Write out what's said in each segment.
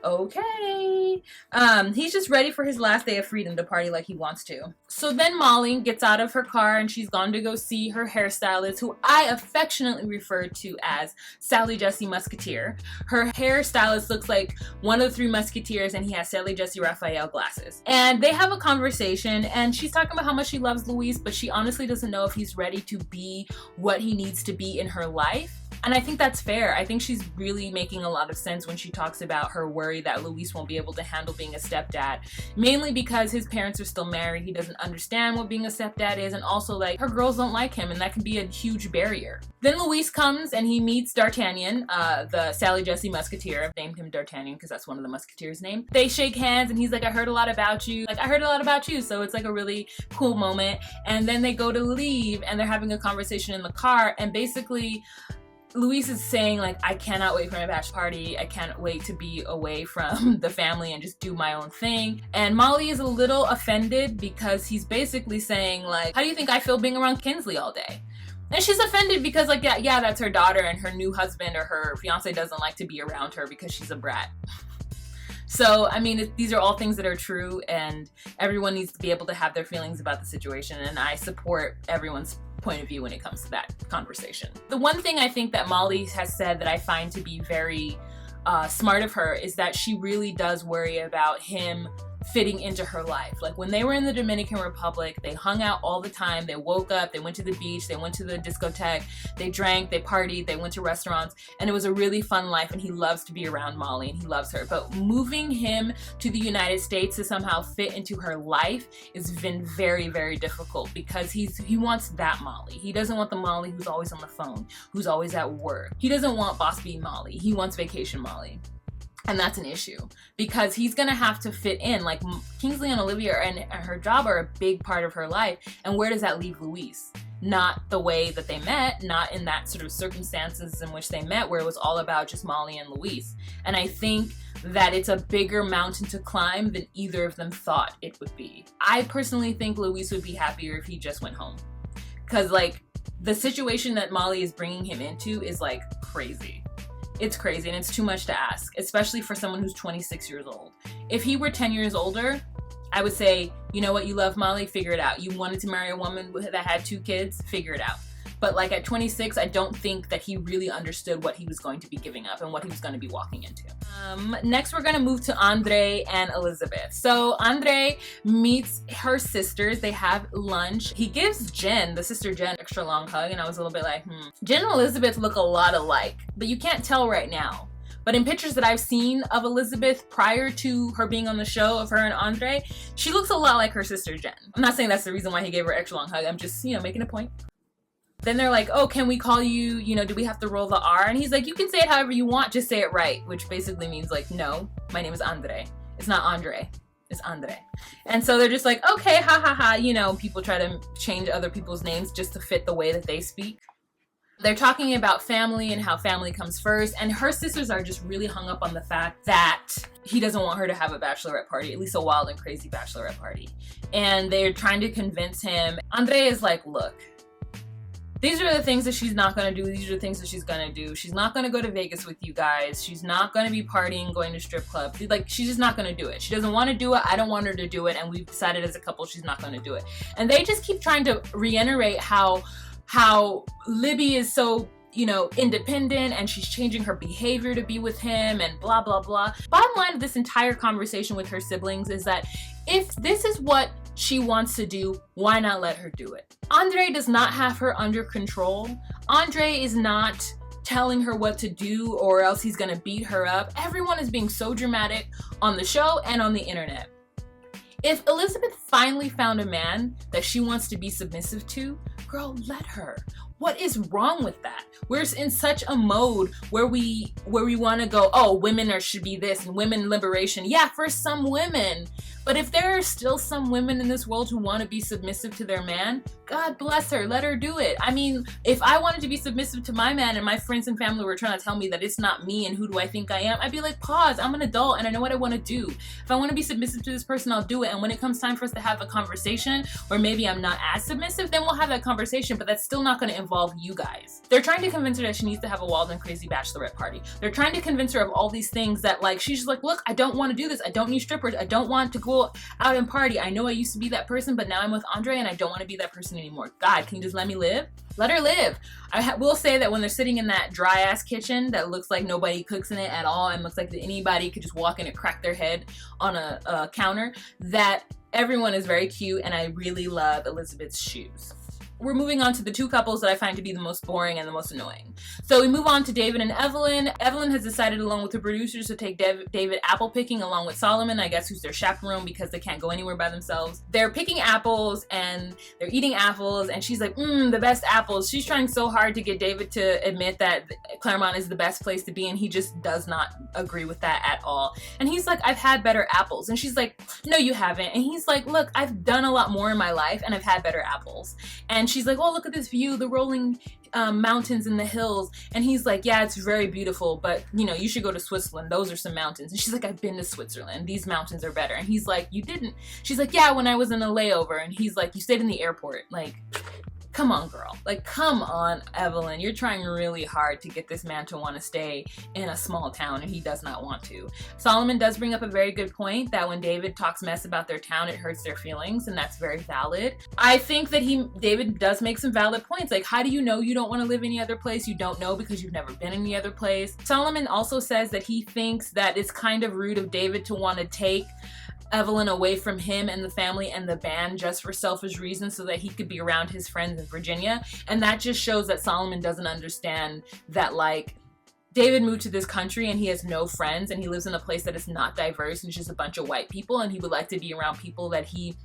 Okay. He's just ready for his last day of freedom to party like he wants to. So then Molly gets out of her car and she's gone to go see her hairstylist, who I affectionately refer to as Sally Jesse Musketeer. Her hairstylist looks like one of the three Musketeers, and he has Sally Jesse Raphael glasses. And they have a conversation, and she's talking about how much she loves Louise, but she honestly doesn't know if he's ready to be what he needs to be in her life. And I think that's fair. I think she's really making a lot of sense when she talks about her worry that Louise won't be able to handle being a stepdad, mainly because his parents are still married. He doesn't understand what being a stepdad is, and also like her girls don't like him, and that can be a huge barrier. Then Louise comes and he meets D'Artagnan, the Sally Jesse Musketeer. I've named him D'Artagnan because that's one of the Musketeers' name. They shake hands and he's like, I heard a lot about you. Like, I heard a lot about you. So it's like a really cool moment. And then they go to leave and they're having a conversation in the car, and basically Louise is saying, like, I cannot wait for my bachelor party. I can't wait to be away from the family and just do my own thing. And Molly is a little offended because he's basically saying, like, how do you think I feel being around Kinsley all day? And she's offended because, like, yeah, that's her daughter, and her new husband or her fiance doesn't like to be around her because she's a brat. So, I mean, these are all things that are true, and everyone needs to be able to have their feelings about the situation, and I support everyone's point of view when it comes to that conversation. The one thing I think that Molly has said that I find to be very smart of her is that she really does worry about him fitting into her life. Like, when they were in the Dominican Republic, they hung out all the time. They woke up, they went to the beach, they went to the discotheque, they drank, they partied, they went to restaurants, and it was a really fun life, and he loves to be around Molly and he loves her. But moving him to the United States to somehow fit into her life has been very, very difficult because he wants that Molly. He doesn't want the Molly who's always on the phone, who's always at work. He doesn't want boss bee Molly. He wants vacation Molly. And that's an issue because he's gonna have to fit in. Like, Kingsley and Olivia and her job are a big part of her life. And where does that leave Louise? Not the way that they met, not in that sort of circumstances in which they met, where it was all about just Molly and Louise. And I think that it's a bigger mountain to climb than either of them thought it would be. I personally think Louise would be happier if he just went home. Because, like, the situation that Molly is bringing him into is, like, crazy. It's crazy, and it's too much to ask, especially for someone who's 26 years old. If he were 10 years older, I would say, you know what, you love Molly, figure it out. You wanted to marry a woman that had 2 kids, figure it out. But like at 26, I don't think that he really understood what he was going to be giving up and what he was going to be walking into. Next, we're going to move to Andre and Elizabeth. So Andre meets her sisters. They have lunch. He gives Jen, the sister Jen, extra long hug, and I was a little bit like, Jen and Elizabeth look a lot alike, but you can't tell right now. But in pictures that I've seen of Elizabeth prior to her being on the show, of her and Andre, she looks a lot like her sister Jen. I'm not saying that's the reason why he gave her extra long hug. I'm just, making a point. Then they're like, oh, can we call you, do we have to roll the R? And he's like, you can say it however you want, just say it right, which basically means like, no, my name is Andre. It's not Andre, it's Andre. And so they're just like, okay, ha ha ha, people try to change other people's names just to fit the way that they speak. They're talking about family and how family comes first, and her sisters are just really hung up on the fact that he doesn't want her to have a bachelorette party, at least a wild and crazy bachelorette party. And they're trying to convince him. Andre is like, look, these are the things that she's not going to do. These are the things that she's going to do. She's not going to go to Vegas with you guys. She's not going to be partying, going to strip clubs. Like, she's just not going to do it. She doesn't want to do it. I don't want her to do it. And we've decided as a couple she's not going to do it. And they just keep trying to reiterate how Libby is so, independent, and she's changing her behavior to be with him and blah, blah, blah. Bottom line of this entire conversation with her siblings is that if this is what she wants to do, why not let her do it? Andre does not have her under control. Andre is not telling her what to do or else he's gonna beat her up. Everyone is being so dramatic on the show and on the internet. If Elizabeth finally found a man that she wants to be submissive to, girl, let her. What is wrong with that? We're in such a mode where we want to go, oh, women should be this and women liberation. Yeah, for some women. But if there are still some women in this world who want to be submissive to their man, God bless her, let her do it. I mean, if I wanted to be submissive to my man and my friends and family were trying to tell me that it's not me and who do I think I am, I'd be like, pause, I'm an adult and I know what I want to do. If I want to be submissive to this person, I'll do it. And when it comes time for us to have a conversation, or maybe I'm not as submissive, then we'll have that conversation, but that's still not going to involve involve you guys. They're trying to convince her that she needs to have a wild and crazy bachelorette party. They're trying to convince her of all these things that, like, she's just like, look, I don't want to do this. I don't need strippers. I don't want to go out and party. I know I used to be that person, but now I'm with Andre and I don't want to be that person anymore. God, can you just let me live? Let her live. I will say that when they're sitting in that dry ass kitchen that looks like nobody cooks in it at all and looks like anybody could just walk in and crack their head on a counter, that everyone is very cute, and I really love Elizabeth's shoes. We're moving on to the two couples that I find to be the most boring and the most annoying. So we move on to David and Evelyn. Evelyn has decided, along with the producers, to take David apple picking along with Solomon, I guess, who's their chaperone because they can't go anywhere by themselves. They're picking apples and they're eating apples, and she's like, the best apples. She's trying so hard to get David to admit that Claremont is the best place to be, and he just does not agree with that at all. And he's like, I've had better apples. And she's like, no, you haven't. And he's like, look, I've done a lot more in my life and I've had better apples. And she's like, oh, look at this view, the rolling mountains and the hills. And he's like, yeah, it's very beautiful, but you know, you should go to Switzerland. Those are some mountains. And she's like, I've been to Switzerland. These mountains are better. And he's like, you didn't? She's like, yeah, when I was in a layover. And he's like, you stayed in the airport. Like, come on, girl. Like, come on, Evelyn. You're trying really hard to get this man to want to stay in a small town, and he does not want to. Solomon does bring up a very good point that when David talks mess about their town, it hurts their feelings, and that's very valid. I think that David does make some valid points. Like, how do you know you don't want to live any other place? You don't know because you've never been any other place. Solomon also says that he thinks that it's kind of rude of David to want to take Evelyn away from him and the family and the band just for selfish reasons so that he could be around his friends in Virginia. And that just shows that Solomon doesn't understand that, like, David moved to this country and he has no friends and he lives in a place that is not diverse and it's just a bunch of white people, and he would like to be around people that he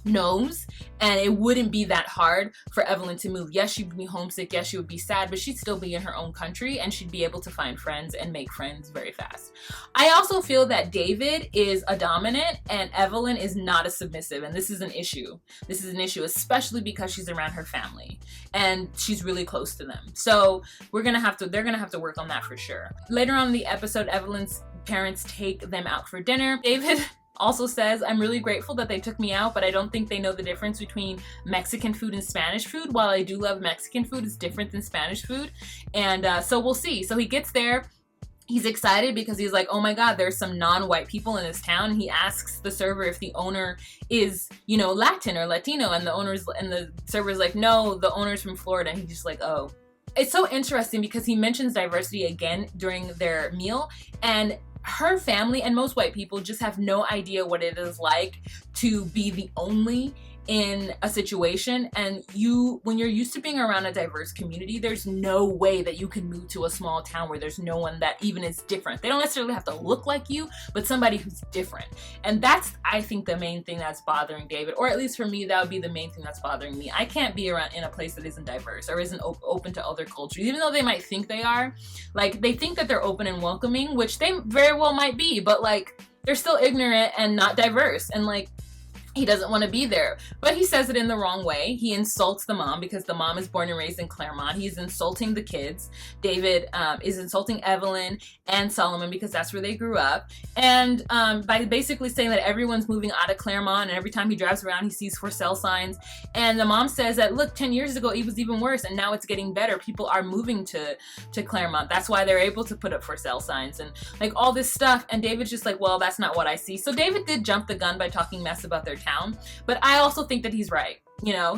knows, and it wouldn't be that hard for Evelyn to move. Yes, she'd be homesick, yes, she would be sad, but she'd still be in her own country and she'd be able to find friends and make friends very fast. I also feel that David is a dominant and Evelyn is not a submissive, and this is an issue. This is an issue, especially because she's around her family and she's really close to them. So they're gonna have to work on that for sure. Later on in the episode, Evelyn's parents take them out for dinner. David also says, I'm really grateful that they took me out, but I don't think they know the difference between Mexican food and Spanish food. While I do love Mexican food, it's different than Spanish food. And so we'll see. So he gets there. He's excited because he's like, oh my God, there's some non-white people in this town. And he asks the server if the owner is, you know, Latin or Latino. And the server's like, no, the owner's from Florida. And he's just like, oh. It's so interesting because he mentions diversity again during their meal, and her family and most white people just have no idea what it is like to be the only in a situation. And when you're used to being around a diverse community, there's no way that you can move to a small town where there's no one that even is different. They don't necessarily have to look like you, but somebody who's different. And that's, I think, the main thing that's bothering David, or at least for me, that would be the main thing that's bothering me. I can't be around in a place that isn't diverse or isn't open to other cultures, even though they might think they are. Like, they think that they're open and welcoming, which they very well might be, but like, they're still ignorant and not diverse, and like, he doesn't want to be there. But he says it in the wrong way. He insults the mom because the mom is born and raised in Claremont. He's insulting the kids. David is insulting Evelyn and Solomon because that's where they grew up. And by basically saying that everyone's moving out of Claremont, and every time he drives around he sees for sale signs. And the mom says that, look, 10 years ago it was even worse and now it's getting better. People are moving to Claremont. That's why they're able to put up for sale signs and like all this stuff. And David's just like, well, that's not what I see. So David did jump the gun by talking mess about their town, but I also think that he's right. You know,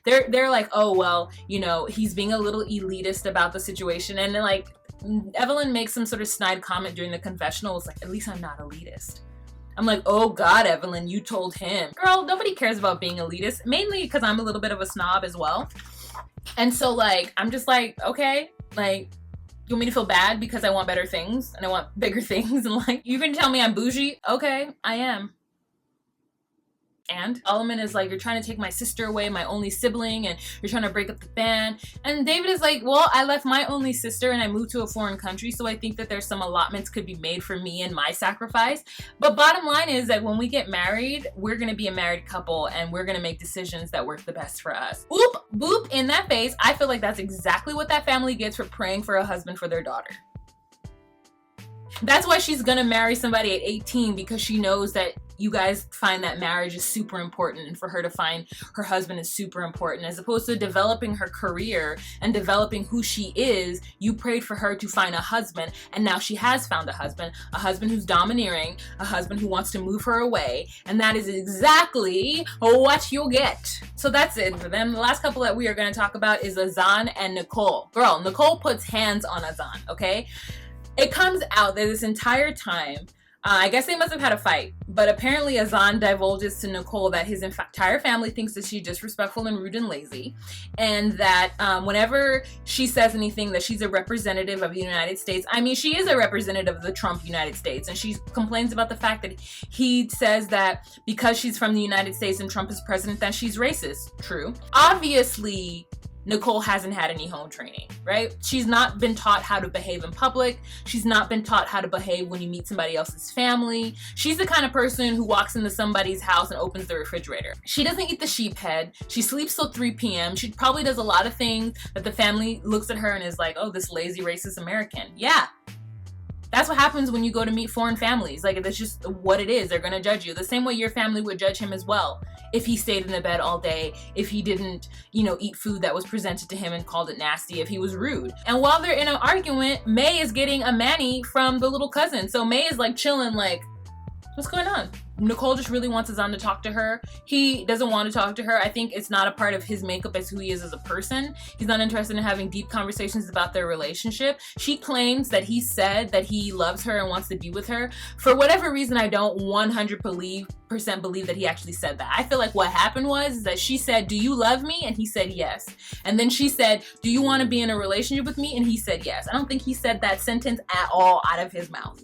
they're like, oh, well, you know, he's being a little elitist about the situation. And then like Evelyn makes some sort of snide comment during the confessional. It's like, at least I'm not elitist. I'm like, oh God, Evelyn, you told him. Girl, nobody cares about being elitist, mainly because I'm a little bit of a snob as well. And so like, I'm just like, okay, like, you want me to feel bad because I want better things and I want bigger things? And like, you can tell me I'm bougie? Okay, I am. And Solomon is like, you're trying to take my sister away, my only sibling, and you're trying to break up the band. And David is like, well, I left my only sister and I moved to a foreign country, so I think that there's some allotments could be made for me and my sacrifice. But bottom line is that when we get married, we're gonna be a married couple and we're gonna make decisions that work the best for us. Boop, boop, in that face, I feel like that's exactly what that family gets for praying for a husband for their daughter. That's why she's gonna marry somebody at 18, because she knows that you guys find that marriage is super important, and for her to find her husband is super important. As opposed to developing her career and developing who she is, you prayed for her to find a husband, and now she has found a husband who's domineering, a husband who wants to move her away, and that is exactly what you'll get. So that's it for them. The last couple that we are going to talk about is Azan and Nicole. Girl, Nicole puts hands on Azan, okay? It comes out that this entire time, I guess they must have had a fight, but apparently Azan divulges to Nicole that his entire family thinks that she's disrespectful and rude and lazy, and that whenever she says anything, that she's a representative of the United States. I mean, she is a representative of the Trump United States, and she complains about the fact that he says that because she's from the United States and Trump is president, that she's racist. True. Obviously, Nicole hasn't had any home training, right? She's not been taught how to behave in public. She's not been taught how to behave when you meet somebody else's family. She's the kind of person who walks into somebody's house and opens the refrigerator. She doesn't eat the sheep head. She sleeps till 3 p.m. She probably does a lot of things that the family looks at her and is like, oh, this lazy racist American. Yeah. That's what happens when you go to meet foreign families. Like, that's just what it is. They're going to judge you the same way your family would judge him as well. If he stayed in the bed all day, if he didn't, eat food that was presented to him and called it nasty, if he was rude. And while they're in an argument, May is getting a mani from the little cousin. So May is like chilling, like, what's going on? Nicole just really wants Azan to talk to her. He doesn't want to talk to her. I think it's not a part of his makeup as who he is as a person. He's not interested in having deep conversations about their relationship. She claims that he said that he loves her and wants to be with her. For whatever reason, I don't 100% believe that he actually said that. I feel like what happened was that she said, do you love me? And he said yes. And then she said, do you want to be in a relationship with me? And he said yes. I don't think he said that sentence at all out of his mouth.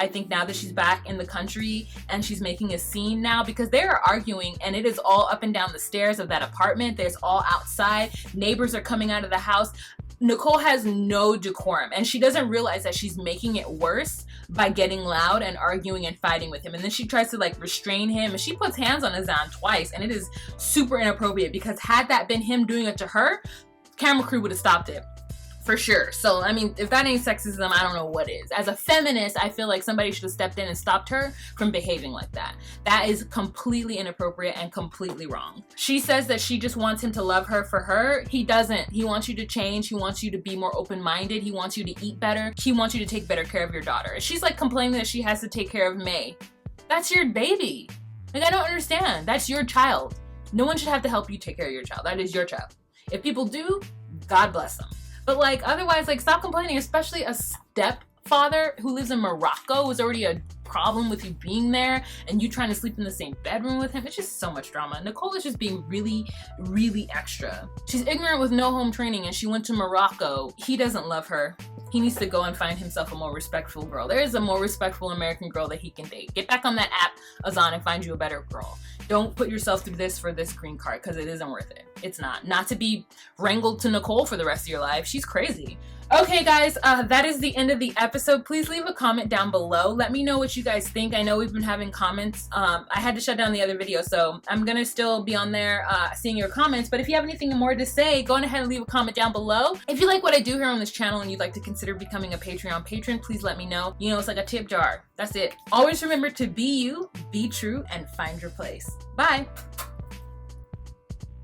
I think now that she's back in the country and she's making a scene now, because they are arguing and it is all up and down the stairs of that apartment. There's all outside. Neighbors are coming out of the house. Nicole has no decorum, and she doesn't realize that she's making it worse by getting loud and arguing and fighting with him. And then she tries to restrain him, and she puts hands on Azan twice, and it is super inappropriate, because had that been him doing it to her, camera crew would have stopped it. For sure. So, I mean, if that ain't sexism, I don't know what is. As a feminist, I feel like somebody should have stepped in and stopped her from behaving like that. That is completely inappropriate and completely wrong. She says that she just wants him to love her for her. He doesn't. He wants you to change. He wants you to be more open-minded. He wants you to eat better. He wants you to take better care of your daughter. She's complaining that she has to take care of May. That's your baby. I don't understand. That's your child. No one should have to help you take care of your child. That is your child. If people do, God bless them. But otherwise, stop complaining, especially a stepfather who lives in Morocco is already a problem with you being there, and you trying to sleep in the same bedroom with him. It's just so much drama. Nicole is just being really, really extra. She's ignorant with no home training, and she went to Morocco. He doesn't love her. He needs to go and find himself a more respectful girl. There is a more respectful American girl that he can date. Get back on that app, Azan, and find you a better girl. Don't put yourself through this for this green card, because it isn't worth it. It's not. Not to be wrangled to Nicole for the rest of your life. She's crazy. Okay, guys, that is the end of the episode. Please leave a comment down below. Let me know what you guys think. I know we've been having comments. I had to shut down the other video, so I'm going to still be on there seeing your comments. But if you have anything more to say, go on ahead and leave a comment down below. If you like what I do here on this channel and you'd like to consider becoming a Patreon patron, please let me know. It's like a tip jar. That's it. Always remember to be you, be true, and find your place. Bye.